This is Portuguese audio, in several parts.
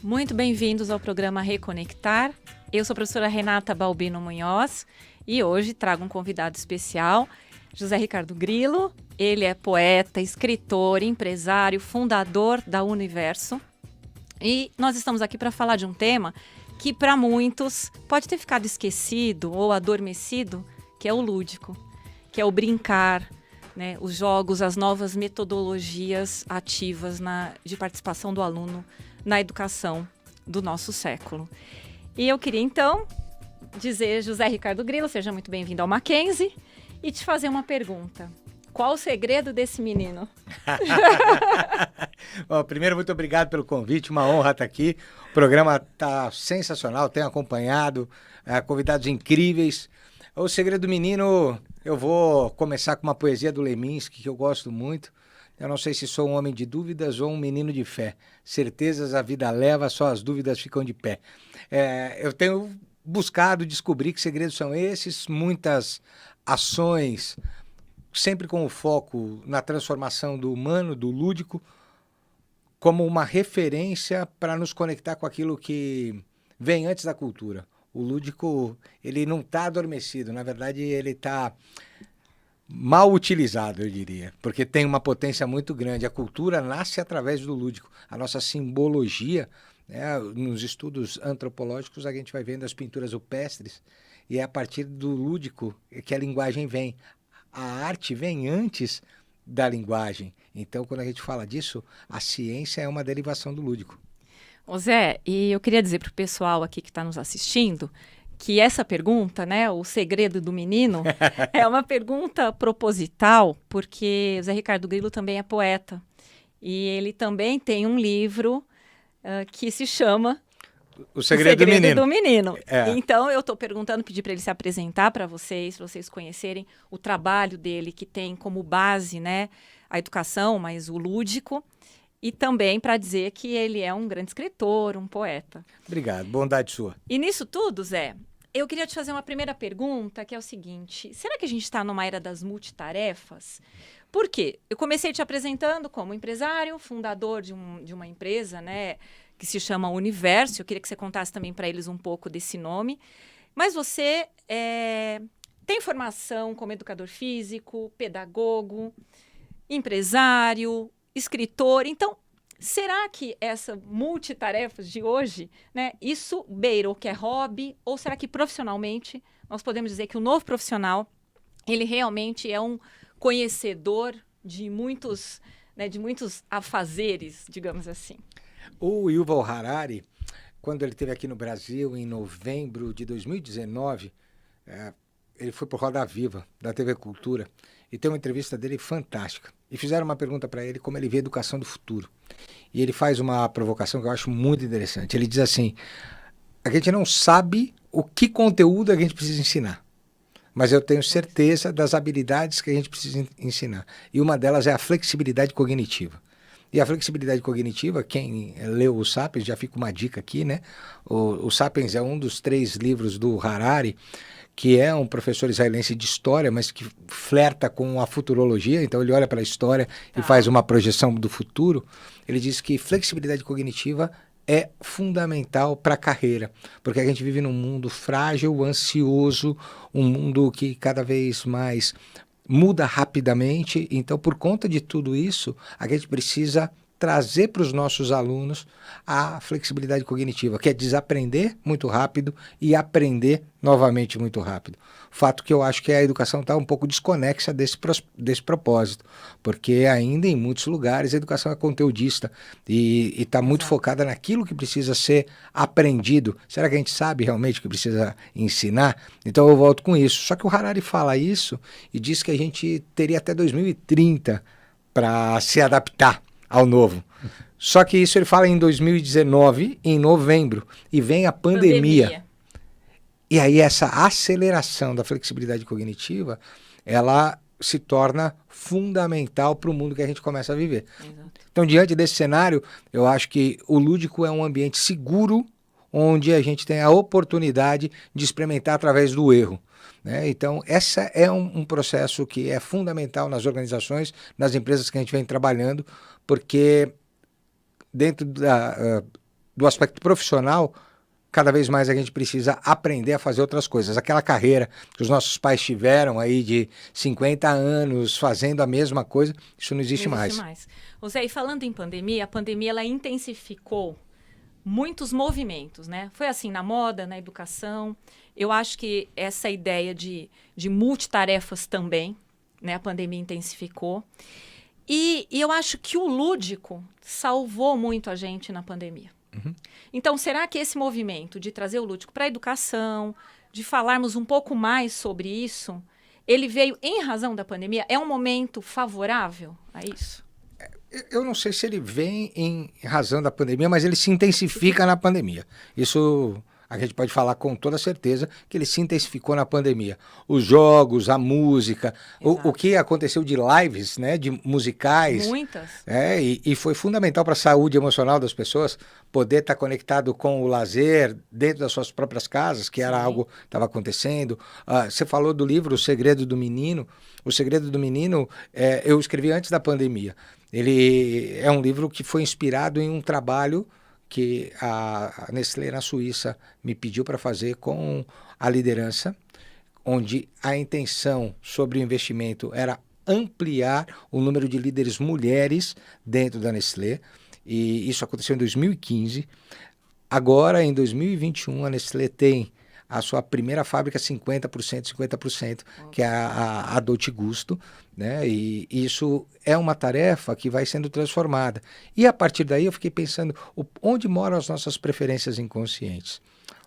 Muito bem-vindos ao programa Reconectar. Eu sou a professora Renata Balbino Munhoz e hoje trago um convidado especial, José Ricardo Grilo. Ele é poeta, escritor, empresário, fundador da Universo. E nós estamos aqui para falar de um tema que para muitos pode ter ficado esquecido ou adormecido, que é o lúdico, que é o brincar, né? Os jogos, as novas metodologias ativas de participação do aluno na educação do nosso século. E eu queria, então, dizer, José Ricardo Grilo, seja muito bem-vindo ao Mackenzie, e te fazer uma pergunta. Qual o segredo desse menino? Bom, primeiro, muito obrigado pelo convite, uma honra estar aqui. O programa está sensacional, tenho acompanhado, convidados incríveis. O segredo do menino, eu vou começar com uma poesia do Leminski, que eu gosto muito. Eu não sei se sou um homem de dúvidas ou um menino de fé. Certezas a vida leva, só as dúvidas ficam de pé. Eu tenho buscado descobrir que segredos são esses, muitas ações, sempre com o foco na transformação do humano, do lúdico, como uma referência para nos conectar com aquilo que vem antes da cultura. O lúdico, ele não está adormecido, na verdade ele está mal utilizado, eu diria, porque tem uma potência muito grande. A cultura nasce através do lúdico. A nossa simbologia, né, nos estudos antropológicos, a gente vai vendo as pinturas rupestres e é a partir do lúdico que a linguagem vem. A arte vem antes da linguagem. Então, quando a gente fala disso, a ciência é uma derivação do lúdico. Ô Zé, e eu queria dizer para o pessoal aqui que está nos assistindo que essa pergunta, né, o segredo do menino, é uma pergunta proposital, porque o Zé Ricardo Grilo também é poeta. E ele também tem um livro que se chama O Segredo do Menino. É. Então, eu estou perguntando, pedi para ele se apresentar para vocês conhecerem o trabalho dele, que tem como base, né, a educação, mas o lúdico. E também para dizer que ele é um grande escritor, um poeta. Obrigado, bondade sua. E nisso tudo, Zé, eu queria te fazer uma primeira pergunta, que é o seguinte: será que a gente está numa era das multitarefas? Por quê? Eu comecei te apresentando como empresário, fundador de uma empresa, né, que se chama Universo. Eu queria que você contasse também para eles um pouco desse nome. Mas você tem formação como educador físico, pedagogo, empresário, escritor. Então, será que essa multitarefas de hoje, né, isso beira o que é hobby, ou será que profissionalmente nós podemos dizer que o novo profissional, ele realmente é um conhecedor de muitos afazeres, digamos assim? O Yuval Harari, quando ele esteve aqui no Brasil em novembro de 2019, ele foi para o Roda Viva, da TV Cultura, e tem uma entrevista dele fantástica. E fizeram uma pergunta para ele como ele vê a educação do futuro. E ele faz uma provocação que eu acho muito interessante. Ele diz assim: a gente não sabe o que conteúdo a gente precisa ensinar, mas eu tenho certeza das habilidades que a gente precisa ensinar. E uma delas é a flexibilidade cognitiva. E a flexibilidade cognitiva, quem leu o Sapiens, já fica uma dica aqui, né? O Sapiens é um dos 3 livros do Harari, que é um professor israelense de história, mas que flerta com a futurologia. Então ele olha para a história e faz uma projeção do futuro. Ele diz que flexibilidade cognitiva é fundamental para a carreira, porque a gente vive num mundo frágil, ansioso, um mundo que cada vez mais muda rapidamente. Então, por conta de tudo isso, a gente precisa trazer para os nossos alunos a flexibilidade cognitiva, que é desaprender muito rápido e aprender novamente muito rápido. Fato que eu acho que a educação está um pouco desconexa desse propósito, porque ainda em muitos lugares a educação é conteudista e está muito focada naquilo que precisa ser aprendido. Será que a gente sabe realmente o que precisa ensinar? Então eu volto com isso. Só que o Harari fala isso e diz que a gente teria até 2030 para se adaptar ao novo. Só que isso ele fala em 2019, em novembro, e vem a pandemia. E aí essa aceleração da flexibilidade cognitiva, ela se torna fundamental para o mundo que a gente começa a viver. Exato. Então, diante desse cenário, eu acho que o lúdico é um ambiente seguro, onde a gente tem a oportunidade de experimentar através do erro. Né? Então, esse é um processo que é fundamental nas organizações, nas empresas que a gente vem trabalhando, porque dentro do aspecto profissional, cada vez mais a gente precisa aprender a fazer outras coisas. Aquela carreira que os nossos pais tiveram aí de 50 anos fazendo a mesma coisa, isso não existe mais. Ô Zé, e falando em pandemia, a pandemia ela intensificou muitos movimentos, né? Foi assim na moda, na educação. Eu acho que essa ideia de multitarefas também, né? A pandemia intensificou. E eu acho que o lúdico salvou muito a gente na pandemia. Uhum. Então, será que esse movimento de trazer o lúdico para a educação, de falarmos um pouco mais sobre isso, ele veio em razão da pandemia? É um momento favorável a isso? Eu não sei se ele vem em razão da pandemia, mas ele se intensifica na pandemia. Isso a gente pode falar com toda certeza que ele se intensificou na pandemia. Os jogos, a música, o que aconteceu de lives, né, de musicais. Muitas. E foi fundamental para a saúde emocional das pessoas poder estar conectado com o lazer dentro das suas próprias casas, que era algo que estava acontecendo. Você falou do livro O Segredo do Menino. O Segredo do Menino, eu escrevi antes da pandemia. Ele é um livro que foi inspirado em um trabalho que a Nestlé na Suíça me pediu para fazer com a liderança, onde a intenção sobre o investimento era ampliar o número de líderes mulheres dentro da Nestlé, e isso aconteceu em 2015. Agora, em 2021, a Nestlé tem a sua primeira fábrica 50%, que é a Dolce Gusto, né? E isso é uma tarefa que vai sendo transformada. E a partir daí eu fiquei pensando, onde moram as nossas preferências inconscientes?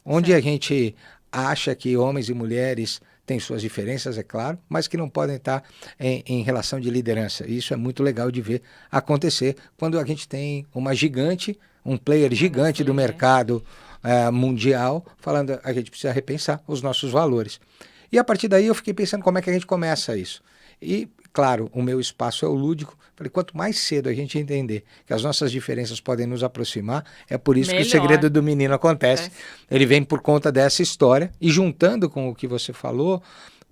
Onde a gente acha que homens e mulheres têm suas diferenças, é claro, mas que não podem estar em relação de liderança. E isso é muito legal de ver acontecer quando a gente tem uma gigante, um player gigante do mercado mundial, falando a gente precisa repensar os nossos valores. E a partir daí eu fiquei pensando como é que a gente começa isso. E, claro, o meu espaço é o lúdico. Falei, quanto mais cedo a gente entender que as nossas diferenças podem nos aproximar, é por isso que o Segredo do Menino acontece. Ele vem por conta dessa história. E juntando com o que você falou,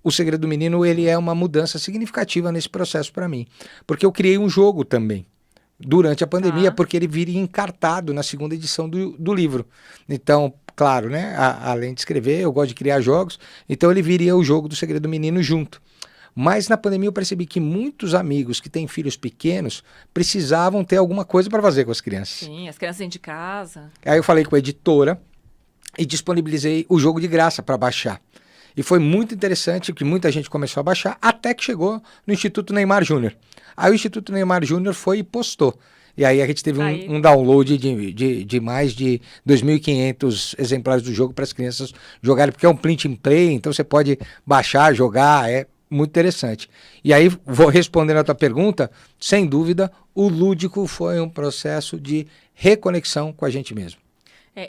o Segredo do Menino ele é uma mudança significativa nesse processo para mim. Porque eu criei um jogo também durante a pandemia, porque ele viria encartado na segunda edição do livro. Então, claro, né, além de escrever, eu gosto de criar jogos, então ele viria o jogo do Segredo do Menino junto. Mas na pandemia eu percebi que muitos amigos que têm filhos pequenos precisavam ter alguma coisa para fazer com as crianças. Sim, as crianças dentro de casa. Aí eu falei com a editora e disponibilizei o jogo de graça para baixar. E foi muito interessante que muita gente começou a baixar, até que chegou no Instituto Neymar Júnior. Aí o Instituto Neymar Júnior foi e postou. E aí a gente teve um download de mais de 2.500 exemplares do jogo para as crianças jogarem, porque é um print and play, então você pode baixar, jogar, é muito interessante. E aí, vou respondendo a tua pergunta, sem dúvida, o lúdico foi um processo de reconexão com a gente mesmo.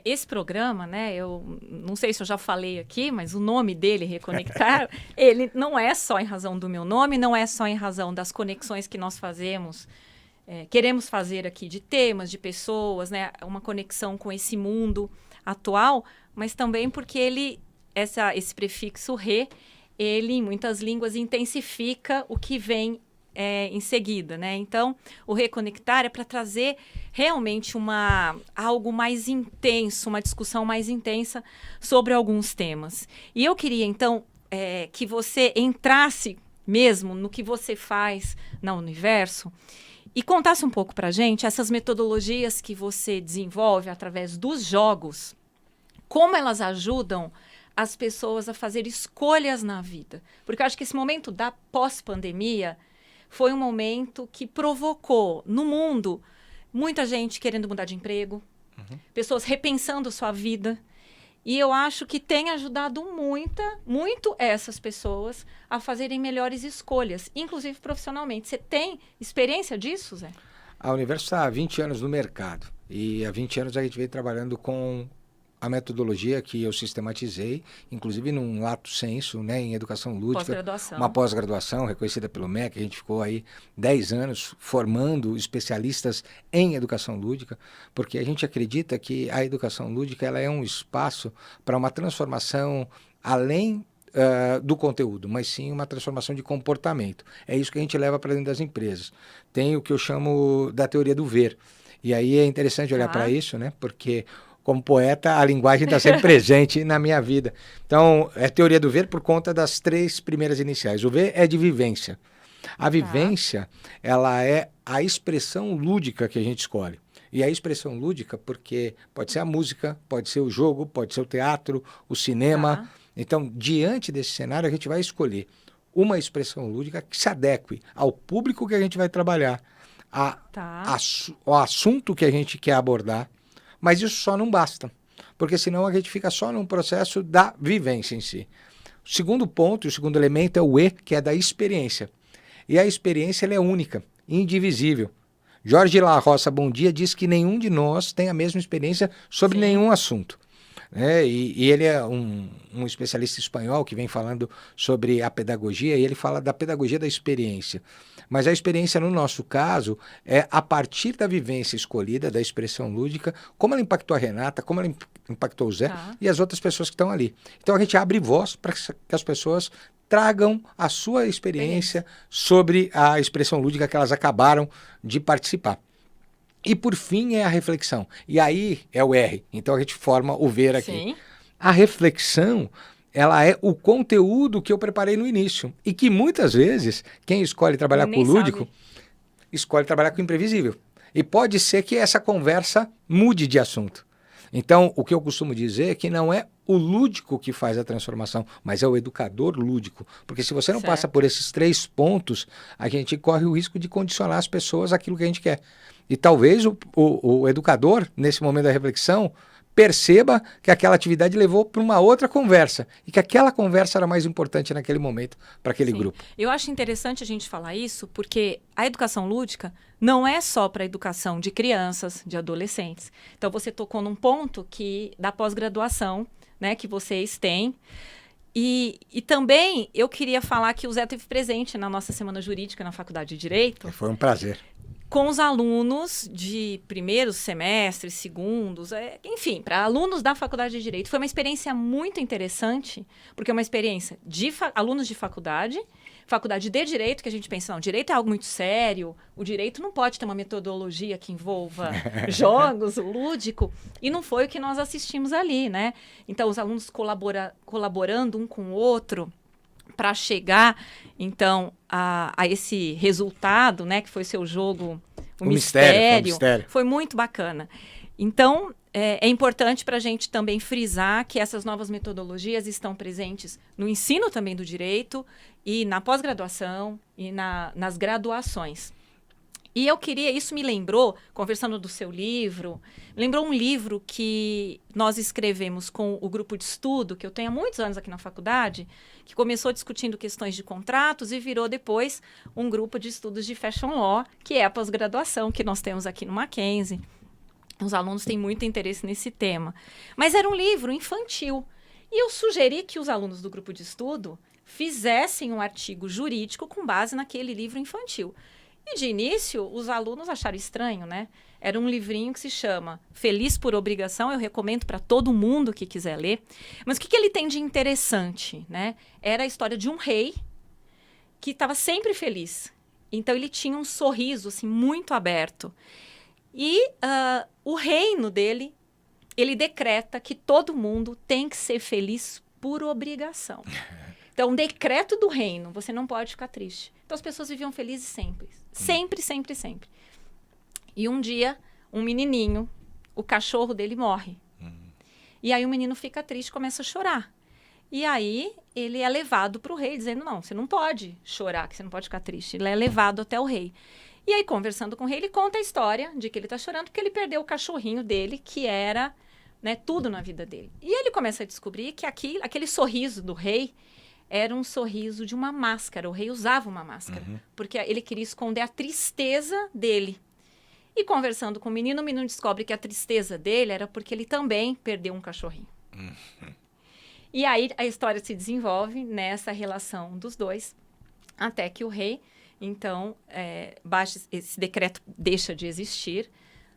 Esse programa, né, eu não sei se eu já falei aqui, mas o nome dele, Reconectar, ele não é só em razão do meu nome, não é só em razão das conexões que nós fazemos, queremos fazer aqui de temas, de pessoas, né, uma conexão com esse mundo atual, mas também porque esse prefixo re, ele em muitas línguas intensifica o que vem em seguida, né? Então, o Reconectar é para trazer realmente algo mais intenso, uma discussão mais intensa sobre alguns temas. E eu queria, então, que você entrasse mesmo no que você faz no universo e contasse um pouco para a gente essas metodologias que você desenvolve através dos jogos, como elas ajudam as pessoas a fazer escolhas na vida. Porque eu acho que esse momento da pós-pandemia foi um momento que provocou no mundo muita gente querendo mudar de emprego, pessoas repensando sua vida. E eu acho que tem ajudado muito essas pessoas a fazerem melhores escolhas, inclusive profissionalmente. Você tem experiência disso, Zé? A Universo está há 20 anos no mercado. E há 20 anos a gente vem trabalhando com a metodologia que eu sistematizei, inclusive num lato sensu, né, em educação lúdica, uma pós-graduação reconhecida pelo MEC. A gente ficou aí 10 anos formando especialistas em educação lúdica, porque a gente acredita que a educação lúdica ela é um espaço para uma transformação além do conteúdo, mas sim uma transformação de comportamento. É isso que a gente leva para dentro das empresas. Tem o que eu chamo da teoria do ver. E aí é interessante olhar Tá. para isso, né? Porque como poeta, a linguagem está sempre presente na minha vida. Então, é teoria do ver por conta das 3 primeiras iniciais. O V é de vivência. A vivência, ela é a expressão lúdica que a gente escolhe. E a expressão lúdica, porque pode ser a música, pode ser o jogo, pode ser o teatro, o cinema. Tá. Então, diante desse cenário, a gente vai escolher uma expressão lúdica que se adeque ao público que a gente vai trabalhar, Tá. ao assunto que a gente quer abordar. Mas isso só não basta, porque senão a gente fica só num processo da vivência em si. O segundo ponto, o segundo elemento é o E, que é da experiência. E a experiência ela é única, indivisível. Jorge La Roça Bom Dia diz que nenhum de nós tem a mesma experiência sobre Sim. nenhum assunto. E ele é um especialista espanhol que vem falando sobre a pedagogia, e ele fala da pedagogia da experiência. Mas a experiência, no nosso caso, é a partir da vivência escolhida, da expressão lúdica, como ela impactou a Renata, como ela impactou o Zé Tá. e as outras pessoas que estão ali. Então a gente abre voz para que as pessoas tragam a sua experiência sobre a expressão lúdica que elas acabaram de participar. E por fim é a reflexão. E aí é o R. Então a gente forma o ver aqui. Sim. A reflexão, ela é o conteúdo que eu preparei no início. E que muitas vezes, quem escolhe trabalhar com Nem o lúdico, sabe. escolhe trabalhar com o imprevisível. E pode ser que essa conversa mude de assunto. Então, o que eu costumo dizer é que não é o lúdico que faz a transformação, mas é o educador lúdico. Porque se você não passa Certo. por esses 3 pontos, a gente corre o risco de condicionar as pessoas àquilo que a gente quer. E talvez o educador, nesse momento da reflexão, perceba que aquela atividade levou para uma outra conversa e que aquela conversa era mais importante naquele momento para aquele Sim. grupo. Eu acho interessante a gente falar isso porque a educação lúdica não é só para a educação de crianças, de adolescentes. Então, você tocou num ponto que da pós-graduação, né, que vocês têm. E também eu queria falar que o Zé esteve presente na nossa Semana Jurídica na Faculdade de Direito, Foi um prazer. com os alunos de primeiros semestres, segundos, enfim, para alunos da Faculdade de Direito. Foi uma experiência muito interessante, porque é uma experiência de alunos de faculdade de Direito, que a gente pensa, não, direito é algo muito sério, o direito não pode ter uma metodologia que envolva jogos, lúdico, e não foi o que nós assistimos ali, né? Então, os alunos colaborando um com o outro, para chegar, então, a esse resultado, né, que foi seu jogo, o mistério, foi muito bacana. Então, é importante para a gente também frisar que essas novas metodologias estão presentes no ensino também do direito e na pós-graduação e nas graduações. E isso me lembrou, conversando do seu livro, lembrou um livro que nós escrevemos com o grupo de estudo, que eu tenho há muitos anos aqui na faculdade, que começou discutindo questões de contratos e virou depois um grupo de estudos de Fashion Law, que é a pós-graduação que nós temos aqui no Mackenzie. Os alunos têm muito interesse nesse tema. Mas era um livro infantil. E eu sugeri que os alunos do grupo de estudo fizessem um artigo jurídico com base naquele livro infantil. E, de início, os alunos acharam estranho, né? Era um livrinho que se chama Feliz por Obrigação, eu recomendo para todo mundo que quiser ler. Mas o que ele tem de interessante, né? Era a história de um rei que estava sempre feliz. Então, ele tinha um sorriso, assim, muito aberto. E o reino dele, ele decreta que todo mundo tem que ser feliz por obrigação. Então, decreto do reino, você não pode ficar triste. Então, as pessoas viviam felizes sempre. Sempre, sempre, sempre. E um dia, um menininho, o cachorro dele morre. E aí o menino fica triste, começa a chorar. E aí ele é levado para o rei, dizendo, não, você não pode chorar, que você não pode ficar triste. Ele é levado até o rei. E aí, conversando com o rei, ele conta a história de que ele está chorando porque ele perdeu o cachorrinho dele, que era, né, tudo na vida dele. E ele começa a descobrir que aquele sorriso do rei era um sorriso de uma máscara. O rei usava uma máscara, porque ele queria esconder a tristeza dele. E conversando com o menino descobre que a tristeza dele era porque ele também perdeu um cachorrinho. E aí a história se desenvolve nessa relação dos dois, até que o rei, então, esse decreto deixa de existir,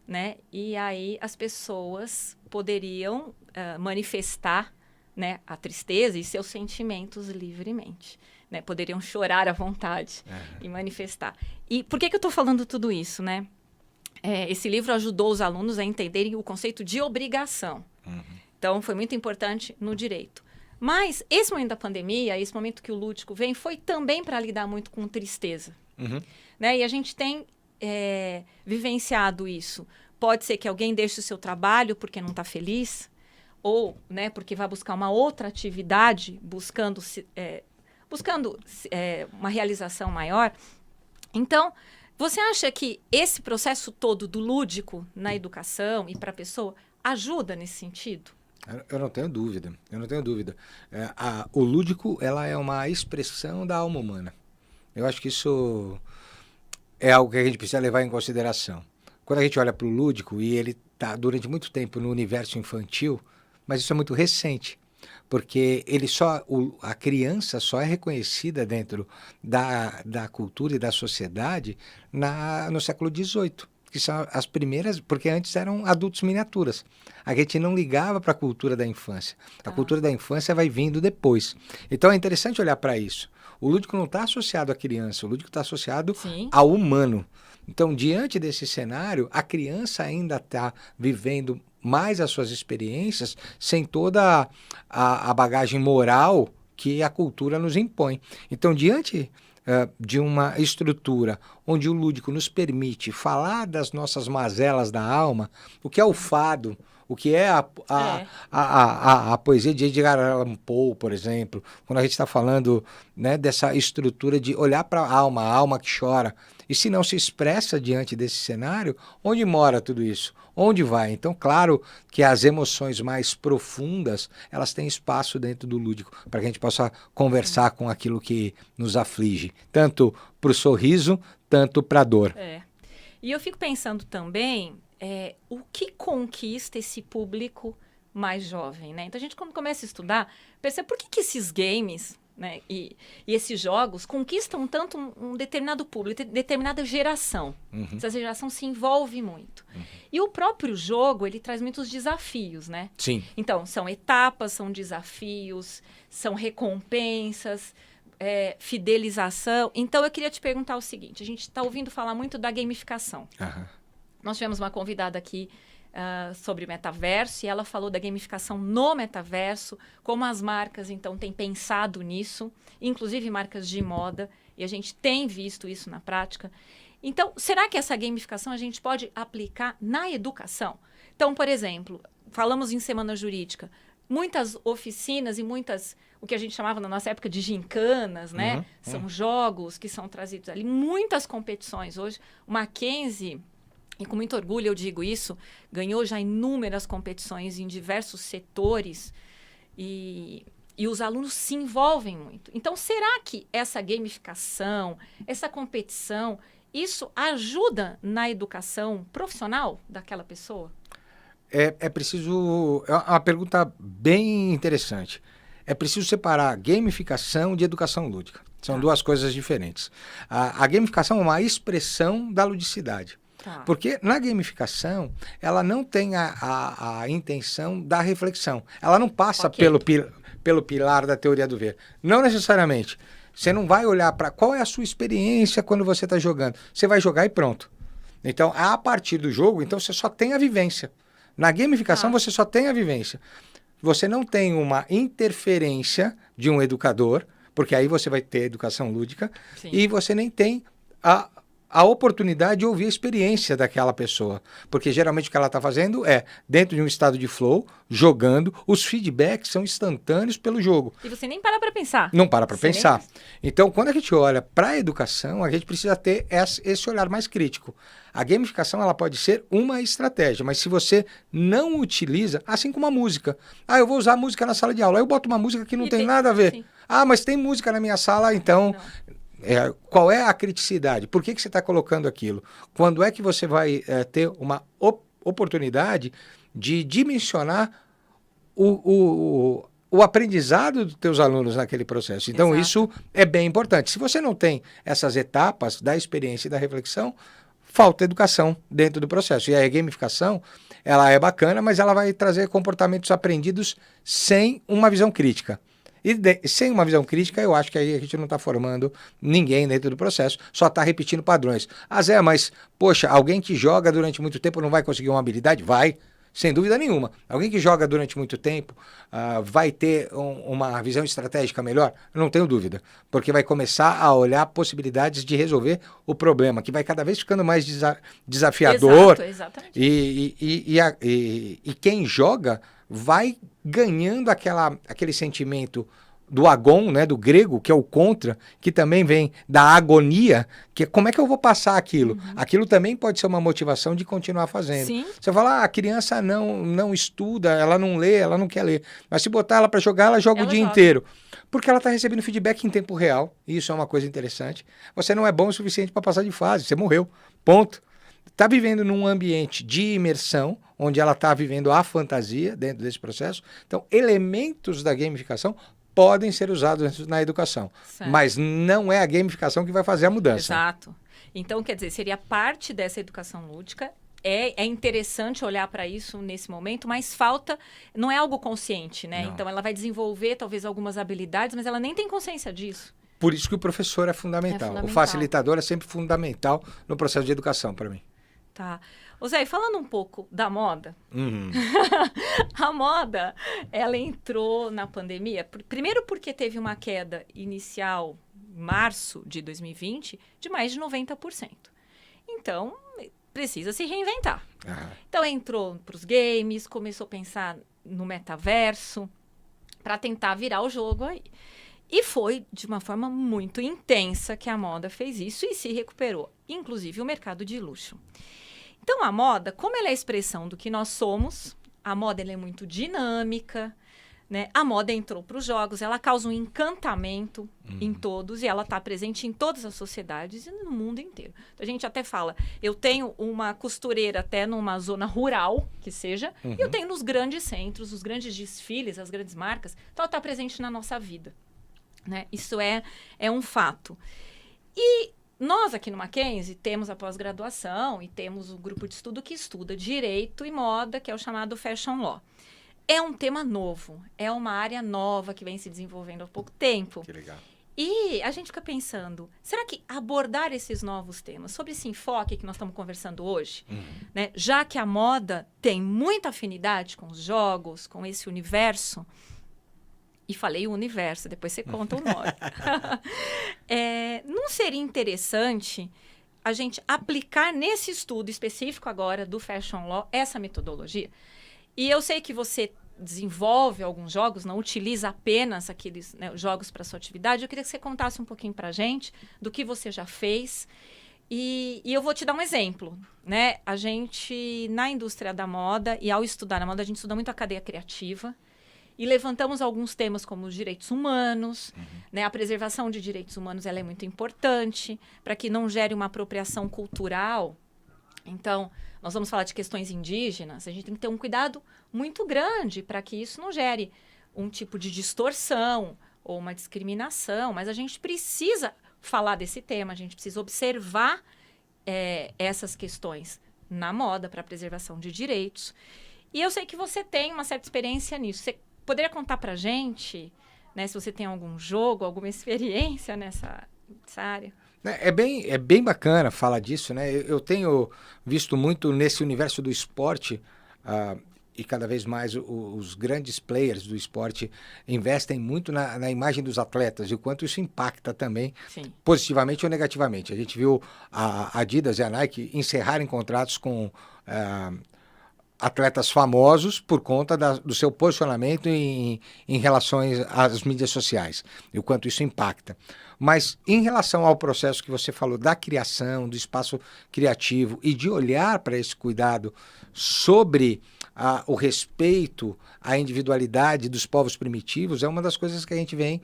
né? E aí as pessoas poderiam manifestar, né, a tristeza e seus sentimentos livremente, né? Poderiam chorar à vontade e manifestar. E por que eu estou falando tudo isso, né? esse livro ajudou os alunos a entenderem o conceito de obrigação. Então, foi muito importante no direito. Mas esse momento da pandemia, esse momento que o lúdico vem, foi também para lidar muito com tristeza. Né? E a gente tem vivenciado isso. Pode ser que alguém deixe o seu trabalho porque não está feliz, ou, né, porque vai buscar uma outra atividade, buscando uma realização maior. Então, você acha que esse processo todo do lúdico na educação e para a pessoa ajuda nesse sentido? Eu não tenho dúvida, eu não tenho dúvida. O lúdico, ela é uma expressão da alma humana. Eu acho que isso é algo que a gente precisa levar em consideração. Quando a gente olha para o lúdico, e ele está durante muito tempo no universo infantil, mas isso é muito recente, porque a criança só é reconhecida dentro da cultura e da sociedade no século XVIII, que são as primeiras, porque antes eram adultos miniaturas. A gente não ligava para a cultura da infância. A cultura da infância vai vindo depois. Então é interessante olhar para isso. O lúdico não está associado à criança, o lúdico está associado ao humano. Então, diante desse cenário, a criança ainda está vivendo mais as suas experiências sem toda a bagagem moral que a cultura nos impõe. Então, diante de uma estrutura onde o lúdico nos permite falar das nossas mazelas da alma, o que é o fado, o que é a poesia de Edgar Allan Poe, por exemplo, quando a gente está falando, né, dessa estrutura de olhar para a alma que chora, e se não se expressa diante desse cenário, onde mora tudo isso? Onde vai? Então, claro que as emoções mais profundas, elas têm espaço dentro do lúdico, para que a gente possa conversar com aquilo que nos aflige, tanto para o sorriso, tanto para a dor. E eu fico pensando também, o que conquista esse público mais jovem, né? Então, a gente, quando começa a estudar, percebe por que esses games, né, e esses jogos conquistam tanto um determinado público, determinada geração. Essa geração se envolve muito. E o próprio jogo, ele traz muitos desafios, né? Sim. Então, são etapas, são desafios, são recompensas, fidelização. Então, eu queria te perguntar o seguinte, a gente está ouvindo falar muito da gamificação. Nós tivemos uma convidada aqui sobre metaverso, e ela falou da gamificação no metaverso, como as marcas, então, têm pensado nisso, inclusive marcas de moda, e a gente tem visto isso na prática. Então, será que essa gamificação a gente pode aplicar na educação? Então, por exemplo, falamos em semana jurídica, muitas oficinas e o que a gente chamava na nossa época de gincanas, né? São jogos que são trazidos ali, muitas competições. Hoje, o Mackenzie, e com muito orgulho eu digo isso, ganhou já inúmeras competições em diversos setores e os alunos se envolvem muito. Então, será que essa gamificação, essa competição, isso ajuda na educação profissional daquela pessoa? É preciso... É uma pergunta bem interessante. É preciso separar gamificação de educação lúdica. São duas coisas diferentes. A gamificação é uma expressão da ludicidade. Porque na gamificação, ela não tem a intenção da reflexão. Ela não passa pelo pilar da teoria do ver. Não necessariamente. Você não vai olhar para qual é a sua experiência quando você está jogando. Você vai jogar e pronto. Então, a partir do jogo, então você só tem a vivência. Na gamificação, você só tem a vivência. Você não tem uma interferência de um educador, porque aí você vai ter educação lúdica, e você nem tem a oportunidade de ouvir a experiência daquela pessoa. Porque geralmente o que ela está fazendo é, dentro de um estado de flow, jogando, os feedbacks são instantâneos pelo jogo. E você nem para pensar. Não para pensar. Então, quando a gente olha para a educação, a gente precisa ter esse olhar mais crítico. A gamificação, ela pode ser uma estratégia, mas se você não utiliza, assim como a música. Eu vou usar música na sala de aula. Aí eu boto uma música que não tem nada a ver. Sim. Mas tem música na minha sala, então... qual é a criticidade? Por que você está colocando aquilo? Quando é que você vai ter uma oportunidade de dimensionar o aprendizado dos teus alunos naquele processo? Então, isso é bem importante. Se você não tem essas etapas da experiência e da reflexão, falta educação dentro do processo. E a gamificação, ela é bacana, mas ela vai trazer comportamentos aprendidos sem uma visão crítica. Sem uma visão crítica, eu acho que aí a gente não está formando ninguém dentro do processo, só está repetindo padrões. Ah, Zé, mas, poxa, alguém que joga durante muito tempo não vai conseguir uma habilidade? Vai, sem dúvida nenhuma. Alguém que joga durante muito tempo vai ter uma visão estratégica melhor? Eu não tenho dúvida, porque vai começar a olhar possibilidades de resolver o problema, que vai cada vez ficando mais desafiador. Exato, exatamente. E quem joga vai ganhando aquele sentimento do agon, né, do grego, que é o contra, que também vem da agonia, que é como é que eu vou passar aquilo? Aquilo também pode ser uma motivação de continuar fazendo. Sim. Você fala, a criança não estuda, ela não lê, ela não quer ler. Mas se botar ela para jogar, ela joga o dia inteiro. Porque ela está recebendo feedback em tempo real, e isso é uma coisa interessante. Você não é bom o suficiente para passar de fase, você morreu, ponto. Está vivendo num ambiente de imersão, onde ela está vivendo a fantasia dentro desse processo. Então, elementos da gamificação podem ser usados na educação, certo. Mas não é a gamificação que vai fazer a mudança. Exato. Então, quer dizer, seria parte dessa educação lúdica. É interessante olhar para isso nesse momento, mas não é algo consciente, né? Não. Então, ela vai desenvolver talvez algumas habilidades, mas ela nem tem consciência disso. Por isso que o professor é fundamental. O facilitador é sempre fundamental no processo de educação para mim. Tá. Ô Zé, falando um pouco da moda, Uhum. a moda, ela entrou na pandemia, primeiro porque teve uma queda inicial, em março de 2020, de mais de 90%. Então, precisa se reinventar. Então, entrou para os games, começou a pensar no metaverso, para tentar virar o jogo aí. E foi de uma forma muito intensa que a moda fez isso e se recuperou, inclusive o mercado de luxo. Então, a moda, como ela é a expressão do que nós somos, a moda ela é muito dinâmica, né? A moda entrou para os jogos, ela causa um encantamento em todos e ela está presente em todas as sociedades e no mundo inteiro. Então, a gente até fala, eu tenho uma costureira até numa zona rural, que seja, e eu tenho nos grandes centros, os grandes desfiles, as grandes marcas, então ela está presente na nossa vida, né? Isso é um fato. E nós aqui no Mackenzie temos a pós-graduação e temos o grupo de estudo que estuda direito e moda, que é o chamado Fashion Law. É um tema novo, é uma área nova que vem se desenvolvendo há pouco tempo. Que legal. E a gente fica pensando, será que abordar esses novos temas, sobre esse enfoque que nós estamos conversando hoje, né, já que a moda tem muita afinidade com os jogos, com esse universo, e falei o universo, depois você conta o nome. Não seria interessante a gente aplicar nesse estudo específico agora do Fashion Law essa metodologia? E eu sei que você desenvolve alguns jogos, não utiliza apenas aqueles, né, jogos para sua atividade. Eu queria que você contasse um pouquinho para a gente do que você já fez. E eu vou te dar um exemplo, né? A gente, na indústria da moda, e ao estudar a moda, a gente estuda muito a cadeia criativa. E levantamos alguns temas como os direitos humanos, né? A preservação de direitos humanos ela é muito importante para que não gere uma apropriação cultural. Então, nós vamos falar de questões indígenas, a gente tem que ter um cuidado muito grande para que isso não gere um tipo de distorção ou uma discriminação, mas a gente precisa falar desse tema, a gente precisa observar essas questões na moda para a preservação de direitos. E eu sei que você tem uma certa experiência nisso. Você poderia contar para a gente, né, se você tem algum jogo, alguma experiência nessa área? É bem bacana falar disso, né? Eu tenho visto muito nesse universo do esporte, e cada vez mais os grandes players do esporte investem muito na imagem dos atletas e o quanto isso impacta também, sim, positivamente ou negativamente. A gente viu a Adidas e a Nike encerrarem contratos com atletas famosos por conta do seu posicionamento em relações às mídias sociais e o quanto isso impacta. Mas em relação ao processo que você falou da criação, do espaço criativo e de olhar para esse cuidado sobre o respeito à individualidade dos povos primitivos, é uma das coisas que a gente vem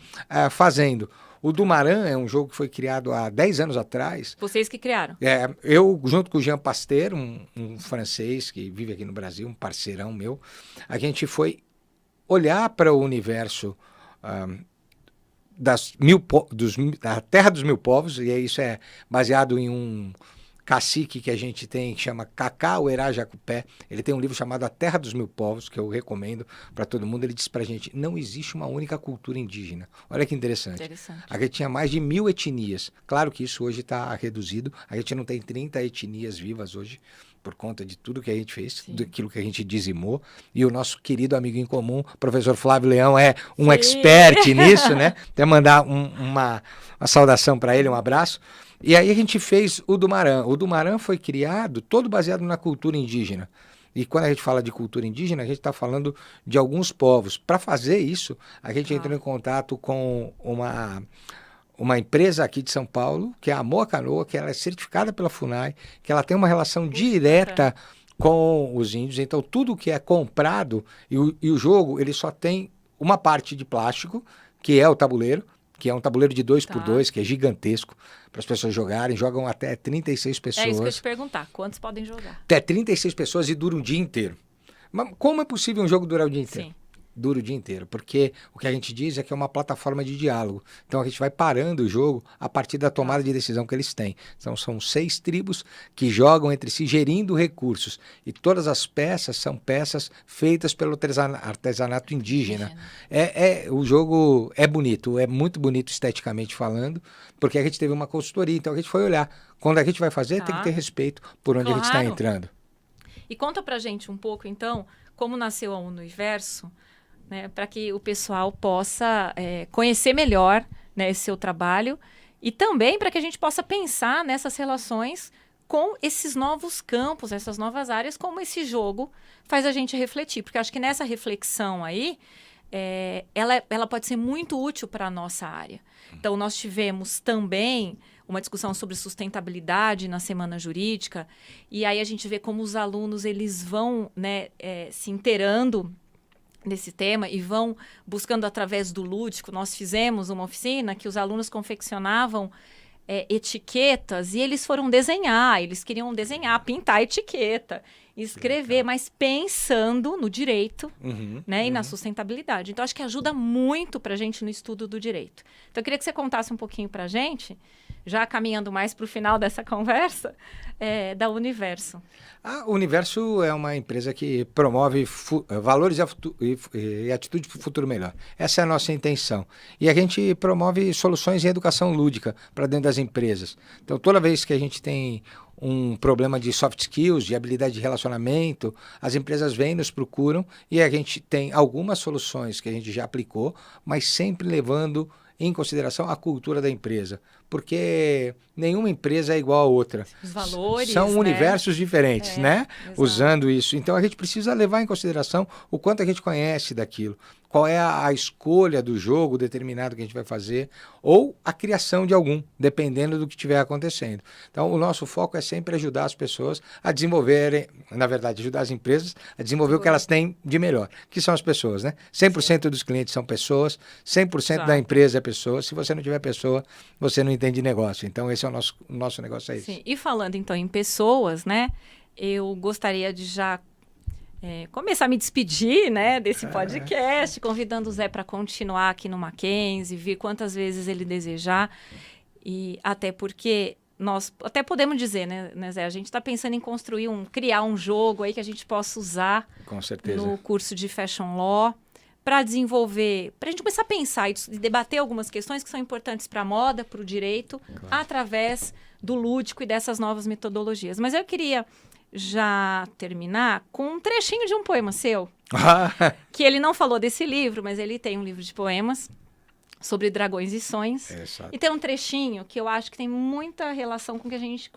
fazendo. O Dumaran é um jogo que foi criado há 10 anos atrás. Vocês que criaram? Eu, junto com o Jean Pasteur, um francês que vive aqui no Brasil, um parceirão meu, a gente foi olhar para o universo da Terra dos Mil Povos, e isso é baseado em um cacique que a gente tem, que chama Cacá Oerá Jacupé. Ele tem um livro chamado A Terra dos Mil Povos, que eu recomendo para todo mundo. Ele diz pra gente, não existe uma única cultura indígena. Olha que interessante. A gente tinha mais de 1000 etnias. Claro que isso hoje está reduzido. A gente não tem 30 etnias vivas hoje, por conta de tudo que a gente fez, daquilo que a gente dizimou. E o nosso querido amigo em comum, professor Flávio Leão, é um expert nisso, né? Até mandar uma saudação para ele, um abraço. E aí a gente fez o Dumarã. O Dumarã foi criado todo baseado na cultura indígena. E quando a gente fala de cultura indígena, a gente está falando de alguns povos. Para fazer isso, a gente entrou em contato com uma empresa aqui de São Paulo, que é a Moa Canoa, que ela é certificada pela FUNAI, que ela tem uma relação direta com os índios. Então, tudo que é comprado, e o jogo, ele só tem uma parte de plástico, que é o tabuleiro, que é um tabuleiro de 2x2, que é gigantesco, para as pessoas jogarem. Jogam até 36 pessoas. É isso que eu ia te perguntar. Quantos podem jogar? Até 36 pessoas e dura um dia inteiro. Mas como é possível um jogo durar o dia inteiro? Sim. Dura o dia inteiro, porque o que a gente diz é que é uma plataforma de diálogo. Então a gente vai parando o jogo a partir da tomada de decisão que eles têm. Então são 6 tribos que jogam entre si gerindo recursos. E todas as peças são peças feitas pelo artesanato indígena. O jogo é bonito, é muito bonito esteticamente falando, porque a gente teve uma consultoria. Então a gente foi olhar. Quando a gente vai fazer, tem que ter respeito por onde a gente está entrando. E conta pra gente um pouco, então, como nasceu a Universo, né, para que o pessoal possa conhecer melhor, né, esse seu trabalho e também para que a gente possa pensar nessas relações com esses novos campos, essas novas áreas, como esse jogo faz a gente refletir. Porque eu acho que nessa reflexão aí, ela pode ser muito útil para a nossa área. Então, nós tivemos também uma discussão sobre sustentabilidade na Semana Jurídica, e aí a gente vê como os alunos eles vão, né, se inteirando nesse tema e vão buscando através do lúdico. Nós fizemos uma oficina que os alunos confeccionavam etiquetas e eles foram desenhar, eles queriam desenhar, pintar a etiqueta, escrever, mas pensando no direito, né, e na sustentabilidade. Então, acho que ajuda muito para a gente no estudo do direito. Então, eu queria que você contasse um pouquinho para a gente, já caminhando mais para o final dessa conversa, da Universo. A Universo é uma empresa que promove valores e atitude para o futuro melhor. Essa é a nossa intenção. E a gente promove soluções em educação lúdica para dentro das empresas. Então, toda vez que a gente tem um problema de soft skills, de habilidade de relacionamento, as empresas vêm, nos procuram e a gente tem algumas soluções que a gente já aplicou, mas sempre levando em consideração a cultura da empresa, porque nenhuma empresa é igual a outra. Os valores, são universos diferentes, né? Exato. Usando isso. Então a gente precisa levar em consideração o quanto a gente conhece daquilo, qual é a escolha do jogo determinado que a gente vai fazer, ou a criação de algum, dependendo do que estiver acontecendo. Então o nosso foco é sempre ajudar as pessoas a desenvolverem, na verdade, ajudar as empresas a desenvolver o que elas têm de melhor, que são as pessoas, né? 100% dos clientes são pessoas, 100% da empresa é pessoa. Se você não tiver pessoa, você não entende negócio. Então esse é o nosso negócio, é isso. Sim. E falando então em pessoas, né? Eu gostaria de já começar a me despedir, né, desse podcast, convidando o Zé para continuar aqui no Mackenzie, vir quantas vezes ele desejar. E até porque nós até podemos dizer, né, Zé, a gente está pensando em criar um jogo aí que a gente possa usar Com certeza. no curso de Fashion Law para desenvolver, para a gente começar a pensar e debater algumas questões que são importantes para a moda, para o direito, através do lúdico e dessas novas metodologias. Mas eu queria já terminar com um trechinho de um poema seu, que ele não falou desse livro, mas ele tem um livro de poemas sobre dragões e sonhos. Exato. E tem um trechinho que eu acho que tem muita relação com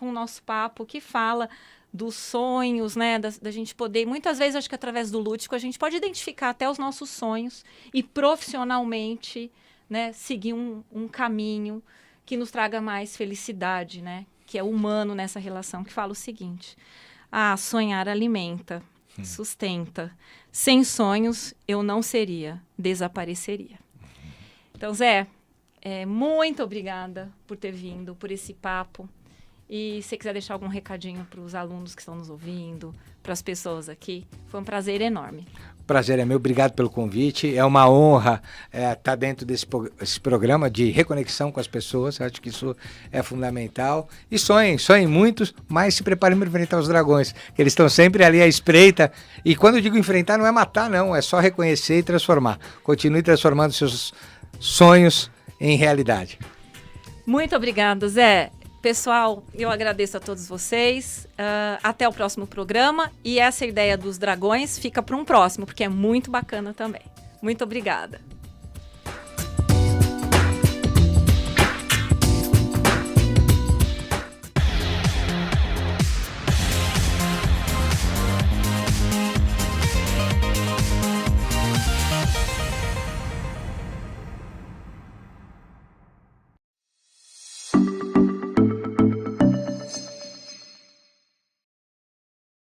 o nosso papo, que fala dos sonhos, né, da gente poder, muitas vezes, acho que através do lúdico, a gente pode identificar até os nossos sonhos e profissionalmente, né, seguir um caminho que nos traga mais felicidade, né, que é humano nessa relação, que fala o seguinte: sonhar alimenta, sustenta. Sem sonhos, eu não seria, desapareceria. Então, Zé, muito obrigada por ter vindo, por esse papo. E se você quiser deixar algum recadinho para os alunos que estão nos ouvindo, para as pessoas aqui, foi um prazer enorme. Prazer é meu, obrigado pelo convite. É uma honra estar dentro desse programa de reconexão com as pessoas. Acho que isso é fundamental. E sonhem muitos, mas se preparem para enfrentar os dragões, que eles estão sempre ali à espreita. E quando eu digo enfrentar, não é matar, não, é só reconhecer e transformar. Continue transformando seus sonhos em realidade. Muito obrigada, Zé. Pessoal, eu agradeço a todos vocês. Até o próximo programa. E essa ideia dos dragões fica para um próximo, porque é muito bacana também. Muito obrigada.